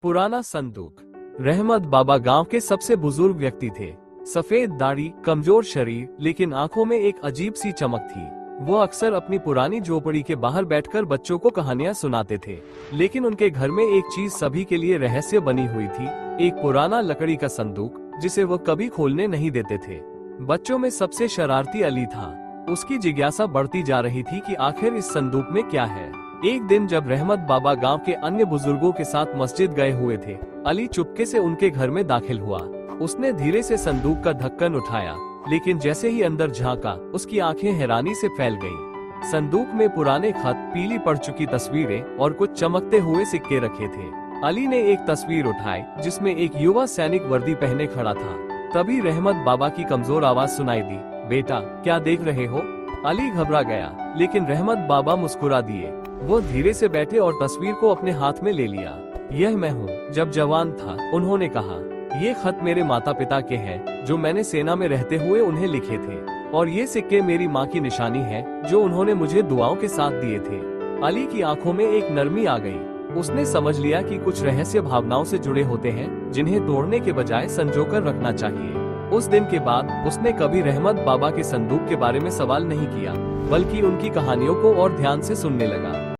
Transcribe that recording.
पुराना संदूक। रहमत बाबा गांव के सबसे बुजुर्ग व्यक्ति थे। सफेद दाढ़ी, कमजोर शरीर, लेकिन आंखों में एक अजीब सी चमक थी। वो अक्सर अपनी पुरानी झोपड़ी के बाहर बैठकर बच्चों को कहानियां सुनाते थे। लेकिन उनके घर में एक चीज सभी के लिए रहस्य बनी हुई थी, एक पुराना लकड़ी का संदूक जिसे वो कभी खोलने नहीं देते थे। बच्चों में सबसे शरारती अली था। उसकी जिज्ञासा बढ़ती जा रही थी कि आखिर इस संदूक में क्या है। एक दिन जब रहमत बाबा गांव के अन्य बुजुर्गों के साथ मस्जिद गए हुए थे, अली चुपके से उनके घर में दाखिल हुआ। उसने धीरे से संदूक का ढक्कन उठाया, लेकिन जैसे ही अंदर झांका, उसकी आंखें हैरानी से फैल गईं। संदूक में पुराने खत, पीली पड़ चुकी तस्वीरें और कुछ चमकते हुए सिक्के रखे थे। अली ने एक तस्वीर उठाई जिसमें एक युवा सैनिक वर्दी पहने खड़ा था। तभी रहमत बाबा की कमजोर आवाज सुनाई दी, बेटा क्या देख रहे हो? अली घबरा गया, लेकिन रहमत बाबा मुस्कुरा दिए। वो धीरे से बैठे और तस्वीर को अपने हाथ में ले लिया। यह मैं हूँ, जब जवान था, उन्होंने कहा। ये खत मेरे माता पिता के हैं, जो मैंने सेना में रहते हुए उन्हें लिखे थे। और ये सिक्के मेरी माँ की निशानी है, जो उन्होंने मुझे दुआओं के साथ दिए थे। अली की आंखों में एक नरमी आ गई। उसने समझ लिया कि कुछ रहस्य भावनाओं से जुड़े होते हैं, जिन्हें तोड़ने के बजाय संजोकर रखना चाहिए। उस दिन के बाद उसने कभी रहमत बाबा के संदूक के बारे में सवाल नहीं किया, बल्कि उनकी कहानियों को और ध्यान से सुनने लगा।